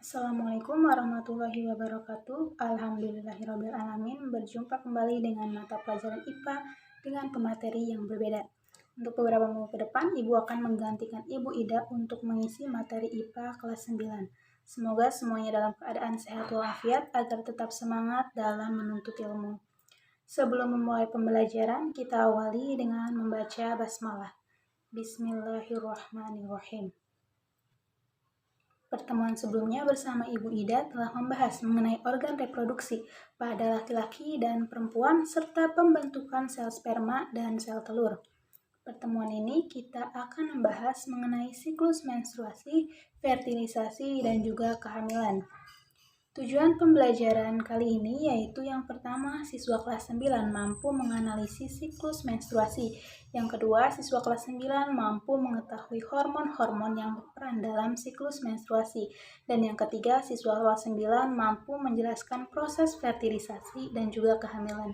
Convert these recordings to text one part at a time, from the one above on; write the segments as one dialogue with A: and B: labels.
A: Assalamualaikum warahmatullahi wabarakatuh. Alhamdulillahirrabbilalamin. Berjumpa kembali dengan mata pelajaran IPA dengan pemateri yang berbeda. Untuk beberapa minggu ke depan, Ibu akan menggantikan Ibu Ida untuk mengisi materi IPA kelas 9. Semoga semuanya dalam keadaan sehat walafiat agar tetap semangat dalam menuntut ilmu. Sebelum memulai pembelajaran, kita awali dengan membaca basmalah. Bismillahirrahmanirrahim. Pertemuan sebelumnya bersama Ibu Ida telah membahas mengenai organ reproduksi pada laki-laki dan perempuan serta pembentukan sel sperma dan sel telur. Pertemuan ini kita akan membahas mengenai siklus menstruasi, fertilisasi, dan juga kehamilan. Tujuan pembelajaran kali ini yaitu yang pertama, siswa kelas 9 mampu menganalisis siklus menstruasi. Yang kedua, siswa kelas 9 mampu mengetahui hormon-hormon yang berperan dalam siklus menstruasi. Dan yang ketiga, siswa kelas 9 mampu menjelaskan proses fertilisasi dan juga kehamilan.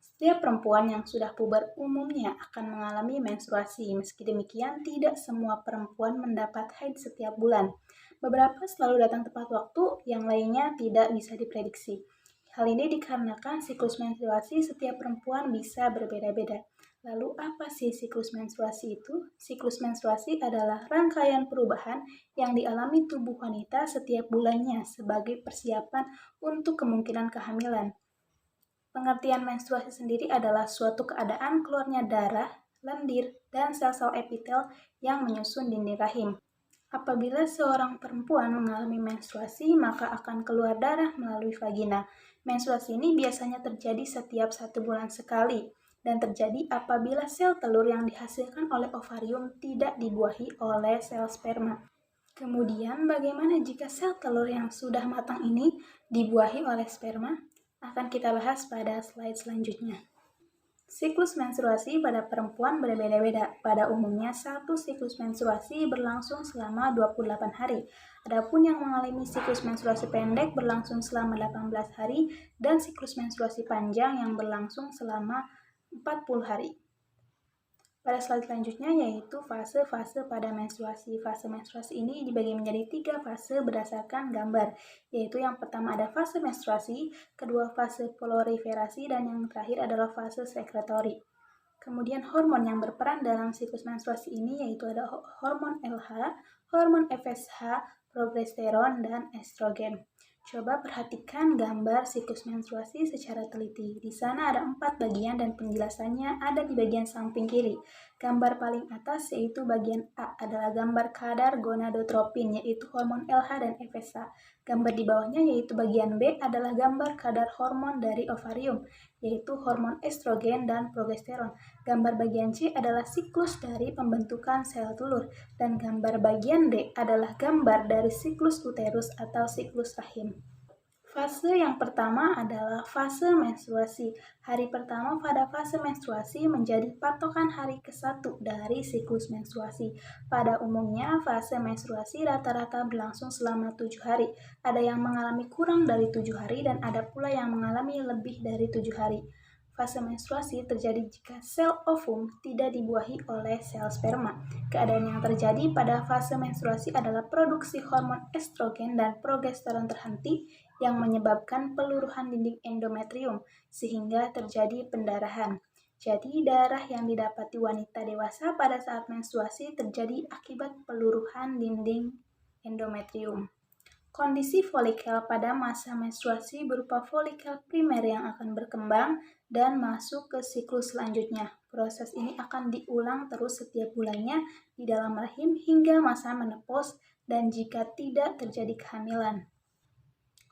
A: Setiap perempuan yang sudah puber umumnya akan mengalami menstruasi. Meski demikian, tidak semua perempuan mendapat haid setiap bulan. Beberapa selalu datang tepat waktu, yang lainnya tidak bisa diprediksi. Hal ini dikarenakan siklus menstruasi setiap perempuan bisa berbeda-beda. Lalu apa sih siklus menstruasi itu? Siklus menstruasi adalah rangkaian perubahan yang dialami tubuh wanita setiap bulannya sebagai persiapan untuk kemungkinan kehamilan. Pengertian menstruasi sendiri adalah suatu keadaan keluarnya darah, lendir, dan sel-sel epitel yang menyusun dinding rahim. Apabila seorang perempuan mengalami menstruasi, maka akan keluar darah melalui vagina. Menstruasi ini biasanya terjadi setiap 1 bulan sekali dan terjadi apabila sel telur yang dihasilkan oleh ovarium tidak dibuahi oleh sel sperma. Kemudian, bagaimana jika sel telur yang sudah matang ini dibuahi oleh sperma? Akan kita bahas pada slide selanjutnya. Siklus menstruasi pada perempuan berbeda-beda. Pada umumnya, satu siklus menstruasi berlangsung selama 28 hari. Adapun yang mengalami siklus menstruasi pendek berlangsung selama 18 hari dan siklus menstruasi panjang yang berlangsung selama 40 hari. Pada slide selanjutnya yaitu fase-fase pada menstruasi. Fase menstruasi ini dibagi menjadi 3 fase berdasarkan gambar, yaitu yang pertama ada fase menstruasi, kedua fase proliferasi, dan yang terakhir adalah fase sekretori. Kemudian hormon yang berperan dalam siklus menstruasi ini yaitu ada hormon LH, hormon FSH, progesteron, dan estrogen. Coba perhatikan gambar siklus menstruasi secara teliti. Di sana ada 4 bagian dan penjelasannya ada di bagian samping kiri. Gambar paling atas yaitu bagian A adalah gambar kadar gonadotropin yaitu hormon LH dan FSH. Gambar di bawahnya yaitu bagian B adalah gambar kadar hormon dari ovarium yaitu hormon estrogen dan progesteron. Gambar bagian C adalah siklus dari pembentukan sel telur dan gambar bagian D adalah gambar dari siklus uterus atau siklus rahim. Fase yang pertama adalah fase menstruasi. Hari pertama pada fase menstruasi menjadi patokan hari ke-1 dari siklus menstruasi. Pada umumnya, fase menstruasi rata-rata berlangsung selama 7 hari. Ada yang mengalami kurang dari 7 hari dan ada pula yang mengalami lebih dari 7 hari. Fase menstruasi terjadi jika sel ovum tidak dibuahi oleh sel sperma. Keadaan yang terjadi pada fase menstruasi adalah produksi hormon estrogen dan progesteron terhenti yang menyebabkan peluruhan dinding endometrium sehingga terjadi pendarahan. Jadi, darah yang didapati wanita dewasa pada saat menstruasi terjadi akibat peluruhan dinding endometrium. Kondisi folikel pada masa menstruasi berupa folikel primer yang akan berkembang dan masuk ke siklus selanjutnya. Proses ini akan diulang terus setiap bulannya di dalam rahim hingga masa menopause dan jika tidak terjadi kehamilan.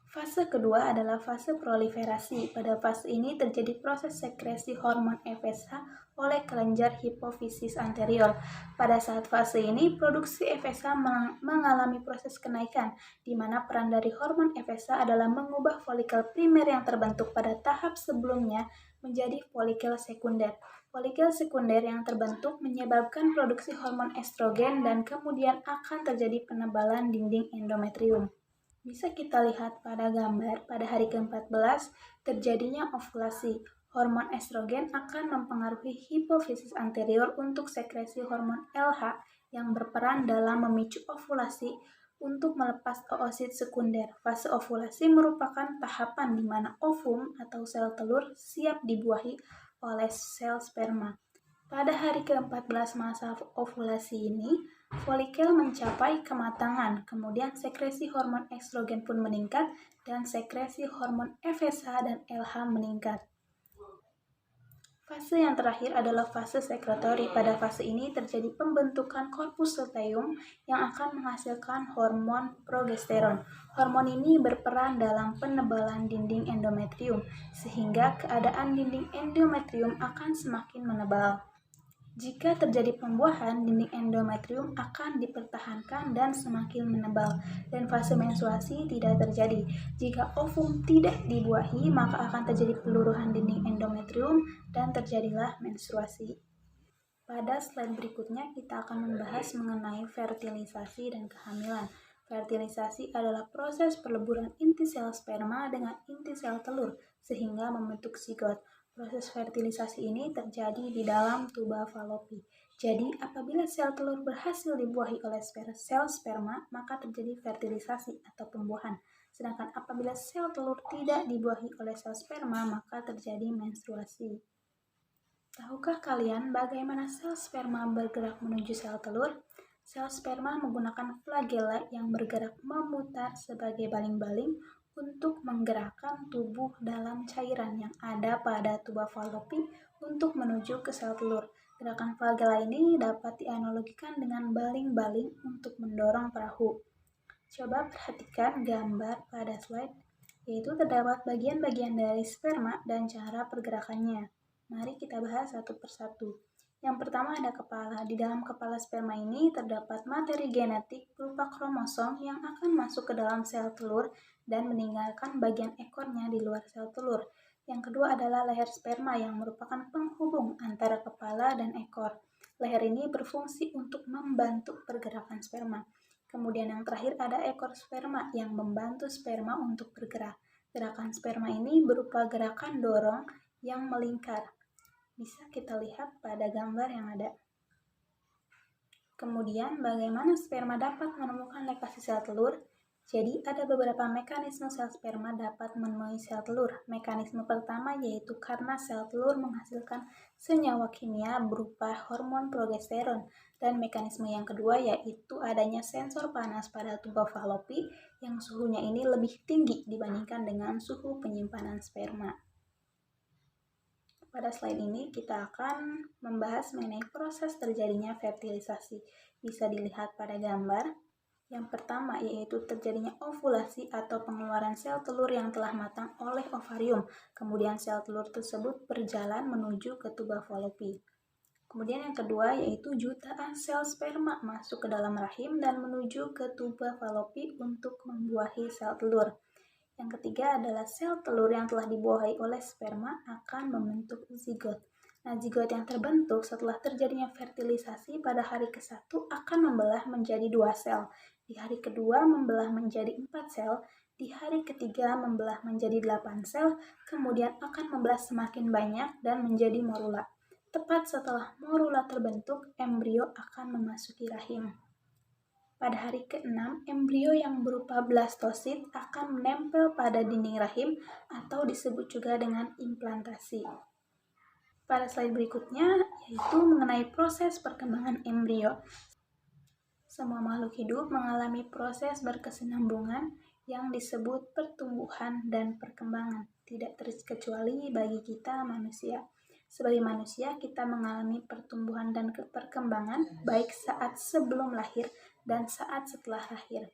A: Fase kedua adalah fase proliferasi. Pada fase ini terjadi proses sekresi hormon FSH oleh kelenjar hipofisis anterior. Pada saat fase ini, produksi FSH mengalami proses kenaikan, di mana peran dari hormon FSH adalah mengubah folikel primer yang terbentuk pada tahap sebelumnya menjadi folikel sekunder. Folikel sekunder yang terbentuk menyebabkan produksi hormon estrogen dan kemudian akan terjadi penebalan dinding endometrium. Bisa kita lihat pada gambar, pada hari ke-14 terjadinya ovulasi. Hormon estrogen akan mempengaruhi hipofisis anterior untuk sekresi hormon LH yang berperan dalam memicu ovulasi. untuk melepas oosit sekunder. Fase ovulasi merupakan tahapan di mana ovum atau sel telur siap dibuahi oleh sel sperma. Pada hari ke-14 masa ovulasi ini, folikel mencapai kematangan, kemudian sekresi hormon estrogen pun meningkat, dan sekresi hormon FSH dan LH meningkat. Fase yang terakhir adalah fase sekretori. Pada fase ini terjadi pembentukan korpus luteum yang akan menghasilkan hormon progesteron. Hormon ini berperan dalam penebalan dinding endometrium, sehingga keadaan dinding endometrium akan semakin menebal. Jika terjadi pembuahan, dinding endometrium akan dipertahankan dan semakin menebal, dan fase menstruasi tidak terjadi. Jika ovum tidak dibuahi, maka akan terjadi peluruhan dinding endometrium dan terjadilah menstruasi. Pada slide berikutnya, kita akan membahas mengenai fertilisasi dan kehamilan. Fertilisasi adalah proses peleburan inti sel sperma dengan inti sel telur, sehingga membentuk zigot. Proses fertilisasi ini terjadi di dalam tuba falopi. Jadi, apabila sel telur berhasil dibuahi oleh sel sperma, maka terjadi fertilisasi atau pembuahan. Sedangkan apabila sel telur tidak dibuahi oleh sel sperma, maka terjadi menstruasi. Tahukah kalian bagaimana sel sperma bergerak menuju sel telur? Sel sperma menggunakan flagella yang bergerak memutar sebagai baling-baling untuk menggerakkan tubuh dalam cairan yang ada pada tuba falopi untuk menuju ke sel telur. Gerakan flagella ini dapat dianalogikan dengan baling-baling untuk mendorong perahu. Coba perhatikan gambar pada slide, yaitu terdapat bagian-bagian dari sperma dan cara pergerakannya. Mari kita bahas satu persatu. Yang pertama ada kepala. Di dalam kepala sperma ini terdapat materi genetik berupa kromosom yang akan masuk ke dalam sel telur dan meninggalkan bagian ekornya di luar sel telur. Yang kedua adalah leher sperma yang merupakan penghubung antara kepala dan ekor. Leher ini berfungsi untuk membantu pergerakan sperma. Kemudian yang terakhir ada ekor sperma yang membantu sperma untuk bergerak. Gerakan sperma ini berupa gerakan dorong yang melingkar. Bisa kita lihat pada gambar yang ada. Kemudian, bagaimana sperma dapat menemukan lokasi sel telur? Jadi, ada beberapa mekanisme sel sperma dapat menemui sel telur. Mekanisme pertama yaitu karena sel telur menghasilkan senyawa kimia berupa hormon progesteron. Dan mekanisme yang kedua yaitu adanya sensor panas pada tuba falopi yang suhunya ini lebih tinggi dibandingkan dengan suhu penyimpanan sperma. Pada slide ini kita akan membahas mengenai proses terjadinya fertilisasi. Bisa dilihat pada gambar. Yang pertama yaitu terjadinya ovulasi atau pengeluaran sel telur yang telah matang oleh ovarium. Kemudian sel telur tersebut berjalan menuju ke tuba falopi. Kemudian yang kedua yaitu jutaan sel sperma masuk ke dalam rahim dan menuju ke tuba falopi untuk membuahi sel telur. Yang ketiga adalah sel telur yang telah dibuahi oleh sperma akan membentuk zigot. Nah, zigot yang terbentuk setelah terjadinya fertilisasi pada hari ke-1 akan membelah menjadi 2 sel. Di hari kedua membelah menjadi 4 sel, di hari ketiga membelah menjadi 8 sel, kemudian akan membelah semakin banyak dan menjadi morula. Tepat setelah morula terbentuk, embrio akan memasuki rahim. Pada hari ke-6, embrio yang berupa blastosit akan menempel pada dinding rahim atau disebut juga dengan implantasi. Pada slide berikutnya, yaitu mengenai proses perkembangan embrio. Semua makhluk hidup mengalami proses berkesinambungan yang disebut pertumbuhan dan perkembangan, tidak terkecuali bagi kita manusia. Sebagai manusia, kita mengalami pertumbuhan dan perkembangan baik saat sebelum lahir dan saat setelah lahir.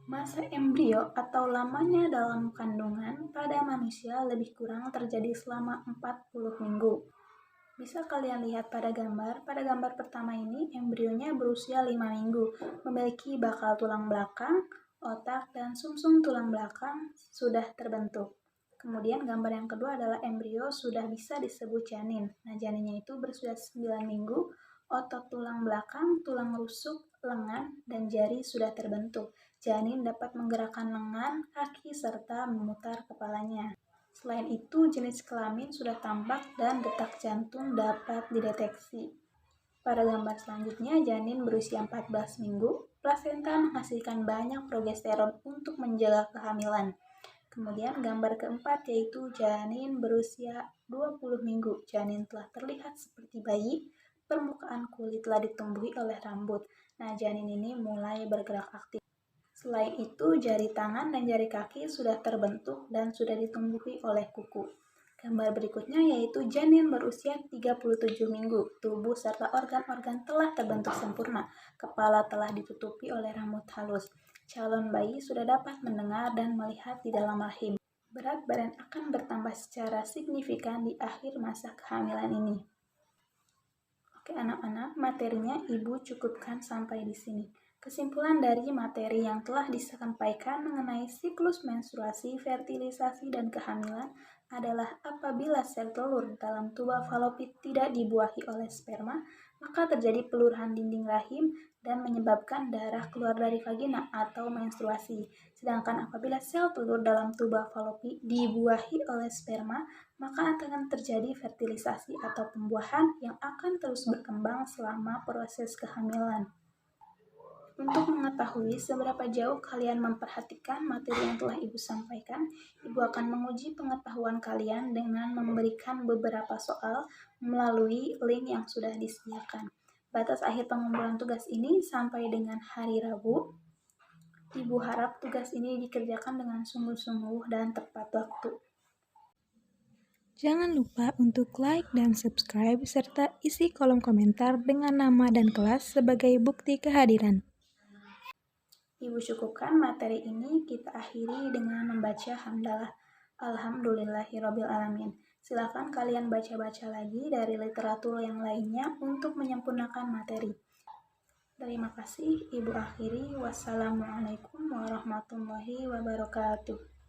A: Masa embrio atau lamanya dalam kandungan pada manusia lebih kurang terjadi selama 40 minggu. Bisa kalian lihat pada gambar. Pada gambar pertama ini, embrionya berusia 5 minggu, memiliki bakal tulang belakang, otak, dan sumsum tulang belakang sudah terbentuk. Kemudian gambar yang kedua adalah embrio sudah bisa disebut janin. Nah, janinnya itu berusia 9 minggu, otot tulang belakang, tulang rusuk, lengan, dan jari sudah terbentuk. Janin dapat menggerakkan lengan, kaki, serta memutar kepalanya. Selain itu, jenis kelamin sudah tampak dan detak jantung dapat dideteksi. Pada gambar selanjutnya, janin berusia 14 minggu, Plasenta menghasilkan banyak progesteron untuk menjaga kehamilan. Kemudian gambar keempat yaitu janin berusia 20 minggu. Janin telah terlihat seperti bayi, permukaan kulit telah ditumbuhi oleh rambut. Nah, janin ini mulai bergerak aktif. Selain itu, jari tangan dan jari kaki sudah terbentuk dan sudah ditumbuhi oleh kuku. Gambar berikutnya yaitu janin berusia 37 minggu. Tubuh serta organ-organ telah terbentuk sempurna. Kepala telah ditutupi oleh rambut halus. Calon bayi sudah dapat mendengar dan melihat di dalam rahim. Berat badan akan bertambah secara signifikan di akhir masa kehamilan ini. Oke anak-anak, materinya Ibu cukupkan sampai di sini. Kesimpulan dari materi yang telah disampaikan mengenai siklus menstruasi, fertilisasi, dan kehamilan adalah apabila sel telur dalam tuba falopit tidak dibuahi oleh sperma, maka terjadi peluruhan dinding rahim dan menyebabkan darah keluar dari vagina atau menstruasi. Sedangkan apabila sel telur dalam tuba falopit dibuahi oleh sperma, maka akan terjadi fertilisasi atau pembuahan yang akan terus berkembang selama proses kehamilan. Untuk mengetahui seberapa jauh kalian memperhatikan materi yang telah Ibu sampaikan, Ibu akan menguji pengetahuan kalian dengan memberikan beberapa soal melalui link yang sudah disediakan. Batas akhir pengumpulan tugas ini sampai dengan hari Rabu. Ibu harap tugas ini dikerjakan dengan sungguh-sungguh dan tepat waktu.
B: Jangan lupa untuk like dan subscribe serta isi kolom komentar dengan nama dan kelas sebagai bukti kehadiran.
A: Ibu cukupkan materi ini, kita akhiri dengan membaca hamdalah. Alhamdulillahirrabbilalamin. Silakan kalian baca-baca lagi dari literatur yang lainnya untuk menyempurnakan materi. Terima kasih, Ibu akhiri. Wassalamualaikum warahmatullahi wabarakatuh.